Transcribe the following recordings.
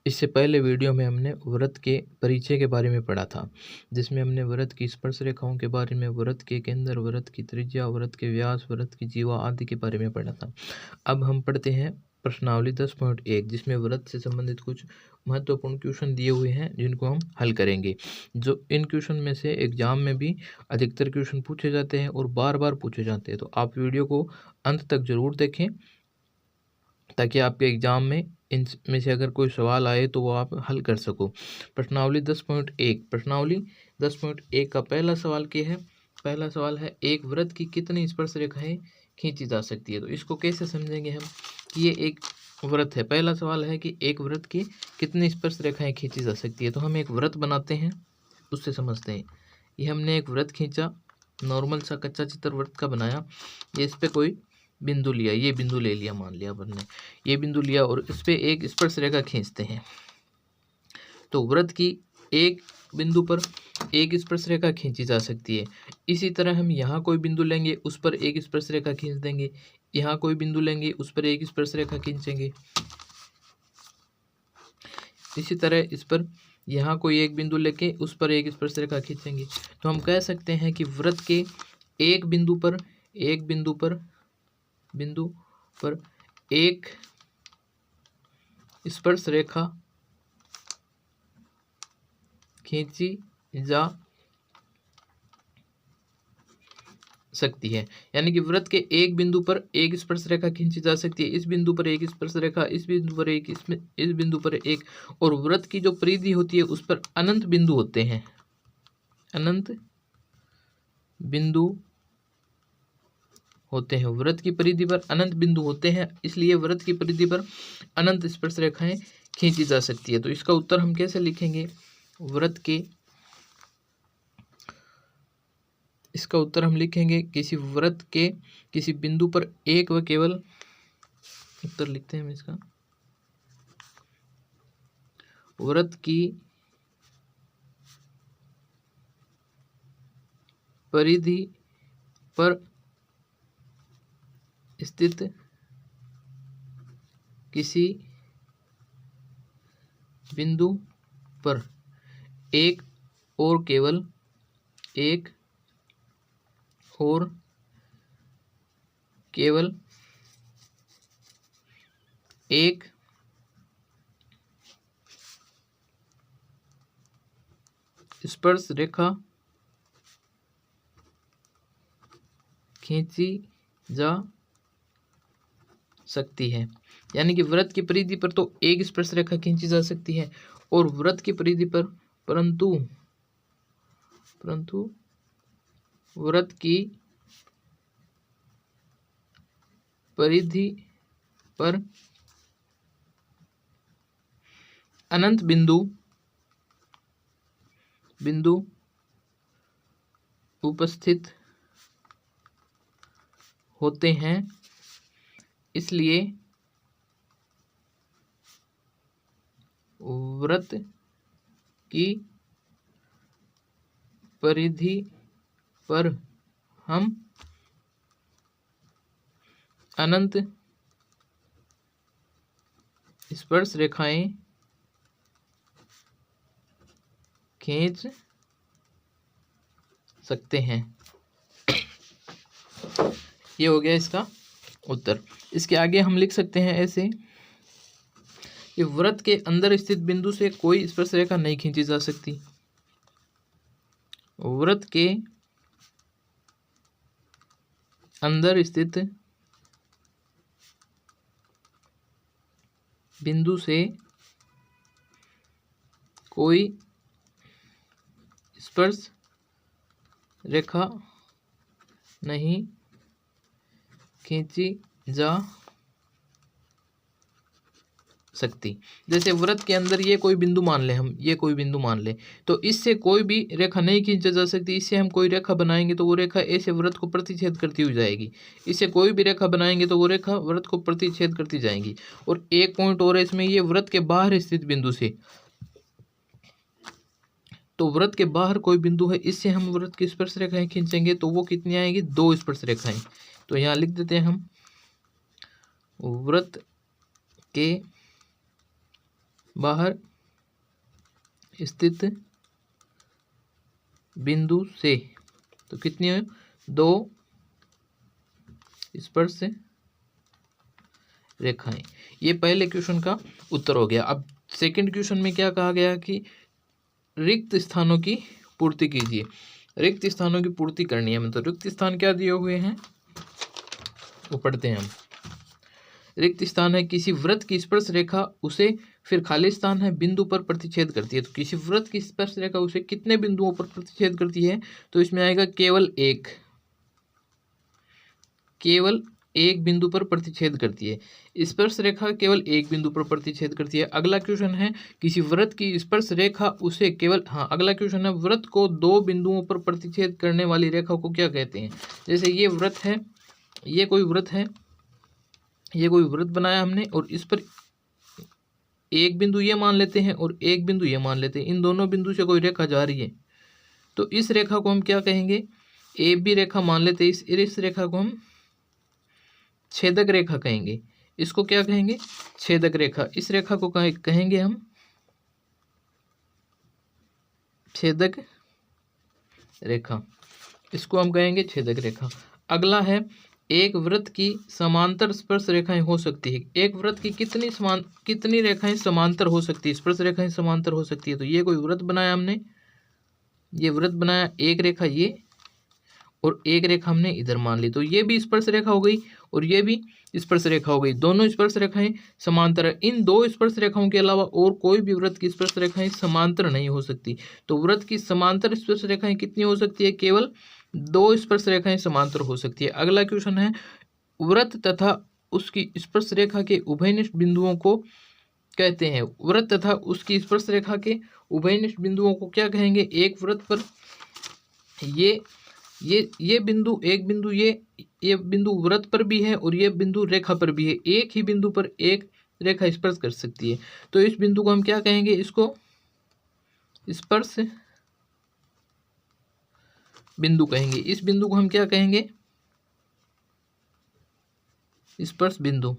इससे पहले वीडियो में हमने वृत्त के परिचय के बारे में पढ़ा था, जिसमें हमने वृत्त की स्पर्श रेखाओं के बारे में, वृत्त के केंद्र, वृत्त की त्रिज्या, वृत्त के व्यास, वृत्त की जीवा आदि के बारे में पढ़ा था। अब हम पढ़ते हैं प्रश्नावली 10.1, जिसमें वृत्त से संबंधित कुछ महत्वपूर्ण क्वेश्चन दिए हुए हैं जिनको हम हल करेंगे। जो इन क्वेश्चन में से एग्जाम में भी अधिकतर क्वेश्चन पूछे जाते हैं और बार बार पूछे जाते हैं, तो आप वीडियो को अंत तक जरूर देखें ताकि आपके एग्जाम में इनमें से अगर कोई सवाल आए तो वो आप हल कर सको। प्रश्नावली 10.1, प्रश्नावली 10.1 का पहला सवाल क्या है? पहला सवाल है, एक वृत्त की कितनी स्पर्श रेखाएं खींची जा सकती है? तो इसको कैसे समझेंगे हम कि ये एक वृत्त है। पहला सवाल है कि एक वृत्त की कितनी स्पर्श रेखाएं खींची जा सकती है। तो हम एक वृत्त बनाते हैं, उससे समझते हैं। ये हमने एक वृत्त खींचा, नॉर्मल सा कच्चा चित्र वृत्त का बनाया। ये इस पर कोई बिंदु लिया, ये बिंदु ले लिया, मान लिया अपन ने ये बिंदु लिया और इस पर एक स्पर्श रेखा खींचते हैं। तो वृत्त की एक बिंदु पर एक स्पर्श रेखा खींची जा सकती है। इसी तरह हम यहाँ कोई बिंदु लेंगे, उस पर एक स्पर्श रेखा खींच देंगे। यहाँ कोई बिंदु लेंगे, उस पर एक स्पर्श रेखा खींचेंगे। इसी तरह इस पर यहाँ कोई एक बिंदु लेके उस पर एक स्पर्श रेखा खींचेंगे। तो हम कह सकते हैं कि वृत्त के एक बिंदु पर एक स्पर्श रेखा खींची जा सकती है। यानी कि वृत्त के एक बिंदु पर एक स्पर्श रेखा खींची जा सकती है। इस बिंदु पर एक स्पर्श रेखा, इस बिंदु पर एक, इस बिंदु पर एक, और वृत्त की जो परिधि होती है उस पर अनंत बिंदु होते हैं। अनंत बिंदु होते हैं। वृत्त की परिधि पर अनंत बिंदु होते हैं, इसलिए वृत्त की परिधि पर अनंत स्पर्श रेखाएं खींची जा सकती है। तो इसका उत्तर हम कैसे लिखेंगे? इसका उत्तर हम लिखेंगे किसी वृत्त के किसी बिंदु पर एक व केवल, उत्तर लिखते हैं हम इसका, वृत्त की परिधि पर स्थित किसी बिंदु पर एक और केवल एक स्पर्श रेखा खींची जा सकती है। यानी कि वृत्त की परिधि पर तो एक स्पर्श रेखा खींची जा सकती है और वृत्त की परिधि पर परंतु वृत्त की परिधि पर अनंत बिंदु उपस्थित होते हैं, इसलिए वृत्त की परिधि पर हम अनंत स्पर्श रेखाएं खींच सकते हैं। ये हो गया इसका उत्तर। इसके आगे हम लिख सकते हैं ऐसे कि वृत्त के अंदर स्थित बिंदु से कोई स्पर्श रेखा नहीं खींची जा सकती। वृत्त के अंदर स्थित बिंदु से कोई स्पर्श रेखा नहीं खींची जा सकती। जैसे वृत्त के अंदर ये कोई बिंदु मान ले, हम ये कोई बिंदु मान ले, तो इससे कोई भी रेखा नहीं खींची जा सकती। इससे हम कोई रेखा बनाएंगे तो वो रेखा ऐसे वृत्त को प्रतिच्छेद करती हुई जाएगी। इससे कोई भी रेखा बनाएंगे तो वो रेखा वृत्त को प्रतिच्छेद करती जाएंगी। और एक पॉइंट और है इसमें, ये वृत्त के बाहर स्थित बिंदु से, तो वृत्त के बाहर कोई बिंदु है, इससे हम वृत्त की स्पर्श रेखाएं खींचेंगे तो वो कितनी आएगी? 2 स्पर्श रेखाएं। तो यहाँ लिख देते हैं हम, वृत्त के बाहर स्थित बिंदु से, तो कितनी है, 2 स्पर्श रेखाएं। ये पहले क्वेश्चन का उत्तर हो गया। अब सेकंड क्वेश्चन में क्या कहा गया कि रिक्त स्थानों की पूर्ति कीजिए। रिक्त स्थानों की पूर्ति करनी है, मतलब रिक्त स्थान क्या दिए हुए हैं वो पढ़ते हैं हम। रिक्त स्थान है किसी वृत्त की स्पर्श रेखा उसे, फिर खाली स्थान है बिंदु पर प्रतिच्छेद करती है। तो किसी वृत्त की स्पर्श रेखा उसे कितने बिंदुओं पर प्रतिच्छेद करती है, तो इसमें आएगा केवल एक बिंदु पर प्रतिच्छेद करती है। स्पर्श रेखा केवल एक बिंदु पर प्रतिच्छेद करती है। अगला क्वेश्चन है किसी वृत्त की स्पर्श रेखा उसे केवल, अगला क्वेश्चन है वृत्त को 2 बिंदुओं पर प्रतिच्छेद करने वाली रेखा को क्या कहते हैं। जैसे ये वृत्त है, ये कोई वृत्त है, ये कोई वृत्त बनाया हमने और इस पर एक बिंदु ये मान लेते हैं और एक बिंदु ये मान लेते हैं। इन दोनों बिंदु से कोई रेखा जा रही है, तो इस रेखा को हम क्या कहेंगे, ए बी रेखा मान लेते हैं। इस रेखा को हम छेदक रेखा कहेंगे। इसको क्या कहेंगे, छेदक रेखा। इस रेखा को कहेंगे हम छेदक रेखा, इसको हम कहेंगे छेदक रेखा। अगला है एक वृत्त की समांतर स्पर्श रेखाएं हो सकती है। एक वृत्त की कितनी रेखाएं समांतर हो सकती है, स्पर्श रेखाएं समांतर हो सकती है। तो ये कोई वृत्त बनाया हमने, ये वृत्त बनाया, एक रेखा ये और एक रेखा हमने इधर मान ली, तो ये भी स्पर्श रेखा हो गई और ये भी स्पर्श रेखा हो गई। दोनों स्पर्श रेखाएं समांतर है। इन 2 स्पर्श रेखाओं के अलावा और कोई भी वृत्त की स्पर्श रेखाएं समांतर नहीं हो सकती। तो वृत्त की समांतर स्पर्श रेखाएं कितनी हो सकती है, केवल 2 स्पर्श रेखाएं समांतर हो सकती है। अगला क्वेश्चन है वृत्त तथा उसकी स्पर्श रेखा के उभयनिष्ठ बिंदुओं को कहते हैं। वृत्त तथा उसकी स्पर्श रेखा के उभयनिष्ठ बिंदुओं को क्या कहेंगे। एक वृत्त पर ये बिंदु, एक बिंदु ये बिंदु वृत्त पर भी है और ये बिंदु रेखा पर भी है। एक ही बिंदु पर एक रेखा स्पर्श कर सकती है, तो इस बिंदु को हम क्या कहेंगे, इसको स्पर्श बिंदु कहेंगे। इस बिंदु को हम क्या कहेंगे, स्पर्श बिंदु।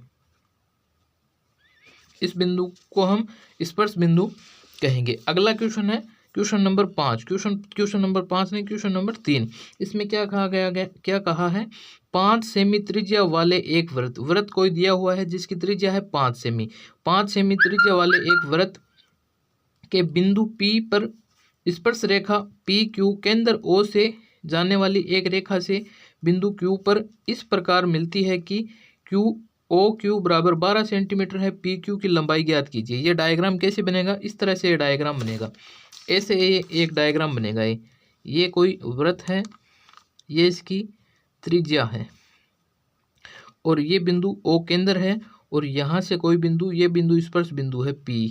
इस बिंदु को हम स्पर्श बिंदु कहेंगे। अगला क्वेश्चन है क्वेश्चन नंबर 5। क्वेश्चन नंबर 5 नहीं, क्वेश्चन नंबर 3। इसमें क्या कहा गया, क्या कहा है, 5 सेमी त्रिज्या वाले एक वृत्त कोई दिया हुआ है जिसकी त्रिज्या है 5 सेमी। 5 सेमी त्रिज्या वाले एक वृत्त के बिंदु P पर स्पर्श रेखा PQ केंद्र O से जाने वाली एक रेखा से बिंदु Q पर इस प्रकार मिलती है कि OQ बराबर 12 सेंटीमीटर है। PQ की लंबाई ज्ञात कीजिए। ये डायग्राम कैसे बनेगा, इस तरह से ये डायग्राम बनेगा, ऐसे ये एक डायग्राम बनेगा। ये कोई वृत्त है, ये इसकी त्रिज्या है और ये बिंदु O केंद्र है और यहाँ से कोई बिंदु, ये बिंदु स्पर्श बिंदु है P,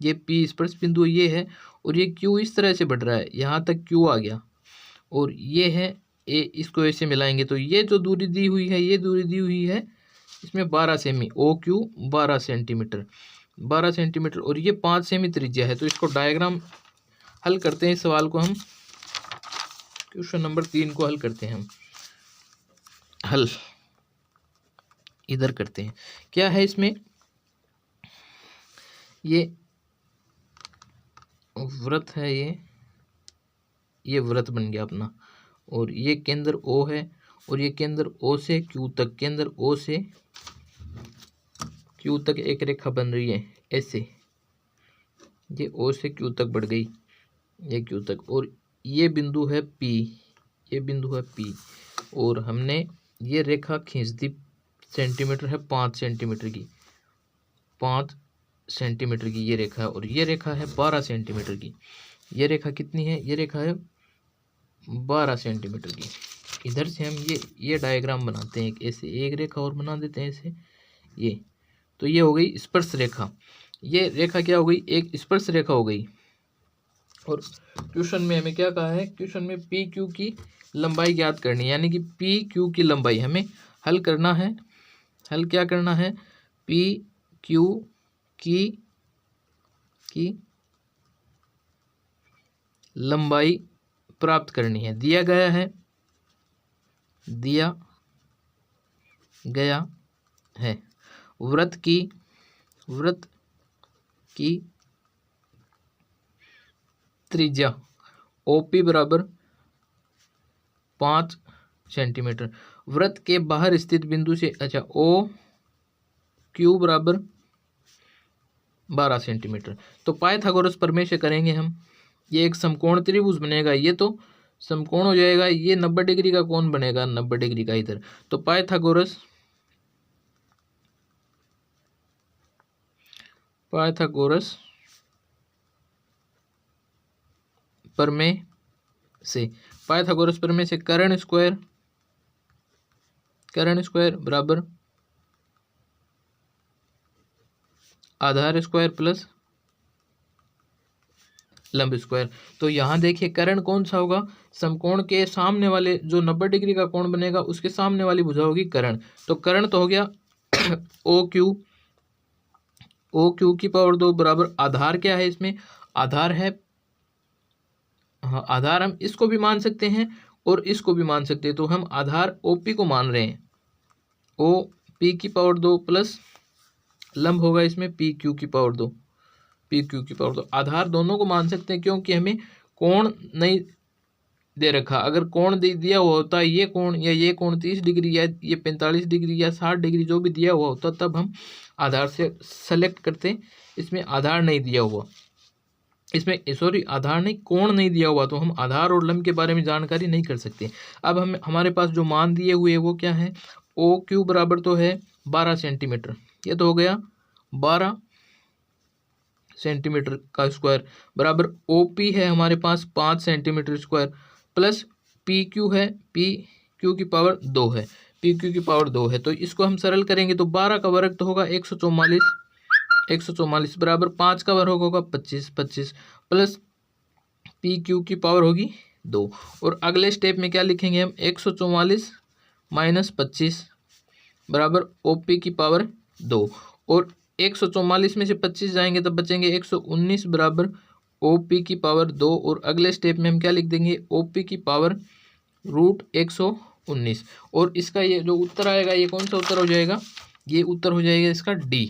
ये P स्पर्श बिंदु ये है और ये Q इस तरह से बढ़ रहा है, यहाँ तक Q आ गया और ये है A। इसको ऐसे मिलाएंगे तो ये जो दूरी दी हुई है, ये दूरी दी हुई है इसमें 12 सेमी, OQ 12 सेंटीमीटर, 12 सेंटीमीटर और ये 5 सेमी त्रिज्या है। तो इसको डायग्राम हल करते हैं। इस सवाल को हम क्वेश्चन नंबर 3 को हल करते हैं। हम हल इधर करते हैं। क्या है इसमें, ये वृत्त है, ये वृत्त बन गया अपना और ये केंद्र O है और ये केंद्र O से Q तक, केंद्र O से Q तक एक रेखा बन रही है ऐसे, ये O से Q तक बढ़ गई, ये Q तक, और ये बिंदु है P, ये बिंदु है P और हमने ये रेखा खींच दी, सेंटीमीटर है 5 सेंटीमीटर की, 5 सेंटीमीटर की ये रेखा है और ये रेखा है 12 सेंटीमीटर की। ये रेखा कितनी है, ये रेखा है 12 सेंटीमीटर की। इधर से हम ये डायग्राम बनाते हैं, ऐसे एक रेखा और बना देते हैं ऐसे, ये तो ये हो गई स्पर्श रेखा। ये रेखा क्या हो गई, एक स्पर्श रेखा हो गई। और क्वेश्चन में हमें क्या कहा है, क्वेश्चन में पी क्यू की लंबाई ज्ञात करनी है, यानी कि पी क्यू की लंबाई हमें हल करना है। हल क्या करना है, पी क्यू की लंबाई प्राप्त करनी है। दिया गया है वृत्त की त्रिज्या OP बराबर 5 सेंटीमीटर। वृत्त के बाहर स्थित बिंदु से अच्छा OQ बराबर 12 सेंटीमीटर। तो पाइथागोरस प्रमेय से करेंगे हम। ये एक समकोण त्रिभुज बनेगा, ये तो समकोण हो जाएगा, ये 90 डिग्री का कोण बनेगा, 90 डिग्री का इधर। तो पाइथागोरस प्रमेय से कर्ण स्क्वायर बराबर आधार स्क्वायर प्लस लंब स्क्वायर। तो यहाँ देखिए कर्ण कौन सा होगा, समकोण के सामने वाले जो 90 डिग्री का कोण बनेगा उसके सामने वाली भुजा होगी कर्ण। तो कर्ण तो हो गया OQ की पावर 2 बराबर आधार क्या है इसमें, आधार है, हाँ आधार हम इसको भी मान सकते हैं और इसको भी मान सकते हैं। तो हम आधार OP को मान रहे हैं, OP की पावर 2 प्लस लंब होगा इसमें PQ की पावर 2, आधार दोनों को मान सकते हैं क्योंकि हमें कोण नहीं दे रखा। अगर कोण दिया हुआ होता ये कोण या ये कोण 30 डिग्री या ये 45 डिग्री या 60 डिग्री जो भी दिया हुआ होता तब हम आधार से सेलेक्ट करते। इसमें आधार नहीं दिया हुआ, इसमें सॉरी आधार नहीं, कोण नहीं दिया हुआ, तो हम आधार और लंब के बारे में जानकारी नहीं कर सकते। अब हम हमारे पास जो मान दिए हुए वो क्या है, OQ बराबर तो है 12 सेंटीमीटर, ये तो हो गया 12 सेंटीमीटर का स्क्वायर बराबर OP है हमारे पास 5 सेंटीमीटर स्क्वायर प्लस PQ है, PQ की पावर 2 है, PQ की पावर 2 है। तो इसको हम सरल करेंगे तो 12 का वर्ग तो होगा 144 बराबर 5 का वर्ग होगा 25 प्लस PQ की पावर होगी 2। और अगले स्टेप में क्या लिखेंगे हम, 144 माइनस 25 बराबर OP की पावर 2। और 144 में से 25 जाएंगे तब बचेंगे 119 बराबर OP की पावर 2। और अगले स्टेप में हम क्या लिख देंगे, OP की पावर √119। और इसका ये जो उत्तर आएगा ये कौन सा उत्तर हो जाएगा, ये उत्तर हो जाएगा इसका D।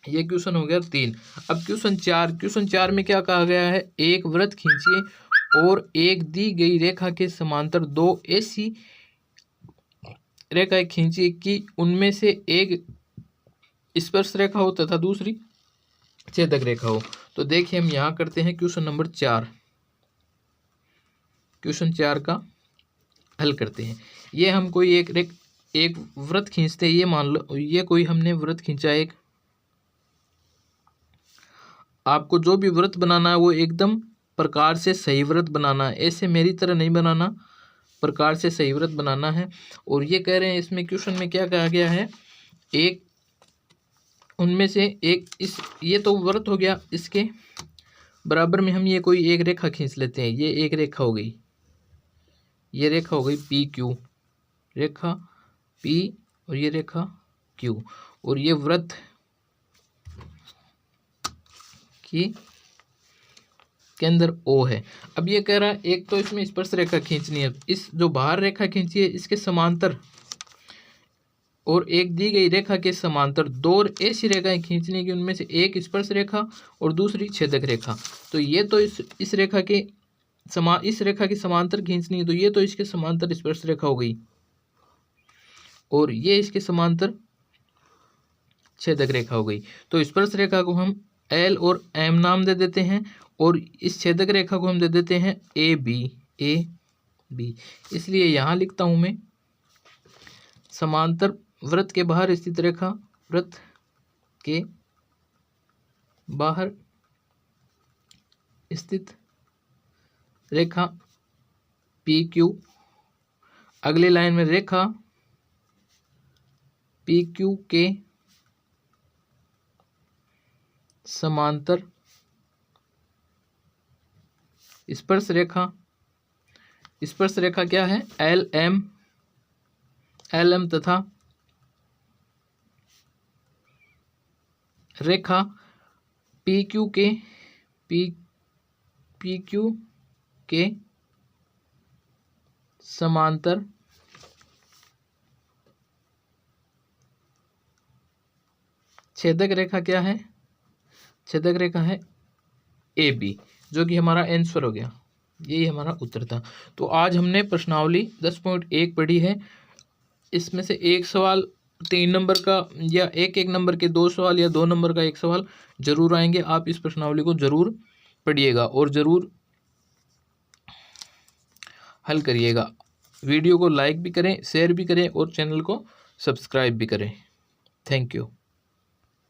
ये क्वेश्चन हो गया 3। अब क्वेश्चन 4 में क्या कहा गया है, एक वृत्त खींचिए और एक दी गई रेखा के समांतर 2 ऐसी रेखाएं खींचिए कि उनमें से एक स्पर्श रेखा हो तथा दूसरी छेदक रेखा हो। तो देखिए हम यहाँ करते हैं क्वेश्चन नंबर 4, क्वेश्चन 4 का हल करते हैं। ये हम कोई एक वृत्त खींचते हैं, ये मान लो ये कोई हमने वृत्त खींचा एक। आपको जो भी वृत्त बनाना है वो एकदम प्रकार से सही वृत्त बनाना है, ऐसे मेरी तरह नहीं बनाना, प्रकार से सही वृत्त बनाना है। और ये कह रहे हैं इसमें क्वेश्चन में क्या कहा गया है, एक उनमें से एक ये तो वृत्त हो गया, इसके बराबर में हम ये कोई एक रेखा खींच लेते हैं। ये एक रेखा हो गई, ये रेखा हो गई PQ, रेखा P और ये रेखा Q, और ये वृत्त के अंदर O है। अब ये कह रहा है एक तो इसमें स्पर्श रेखा खींचनी है, इस जो बाहर रेखा खींची है इसके समांतर और एक दी गई रेखा के समांतर 2 ऐसी रेखाएं खींचने की, उनमें से एक स्पर्श रेखा और दूसरी छेदक रेखा। तो ये तो इस रेखा के इस रेखा की समांतर खींचनी है, तो ये तो इसके समांतर स्पर्श रेखा हो गई और ये इसके समांतर छेदक रेखा हो गई। तो स्पर्श रेखा को हम L और M नाम दे देते हैं और इस छेदक रेखा को हम दे देते हैं AB। इसलिए यहाँ लिखता हूँ मैं समांतर वृत्त के बाहर स्थित रेखा, वृत्त के बाहर स्थित रेखा PQ, अगली लाइन में रेखा PQ के समांतर स्पर्श रेखा, स्पर्श रेखा क्या है LM तथा रेखा PQ के समांतर छेदक रेखा क्या है छेदक रेखा है ए बी, जो कि हमारा आंसर हो गया। यही हमारा उत्तर था। तो आज हमने प्रश्नावली 10.1 पढ़ी है। इसमें से एक सवाल 3 नंबर का या एक नंबर के 2 सवाल या 2 नंबर का 1 सवाल जरूर आएंगे। आप इस प्रश्नावली को जरूर पढ़िएगा और ज़रूर हल करिएगा। वीडियो को लाइक भी करें, शेयर भी करें और चैनल को सब्सक्राइब भी करें। Thank you.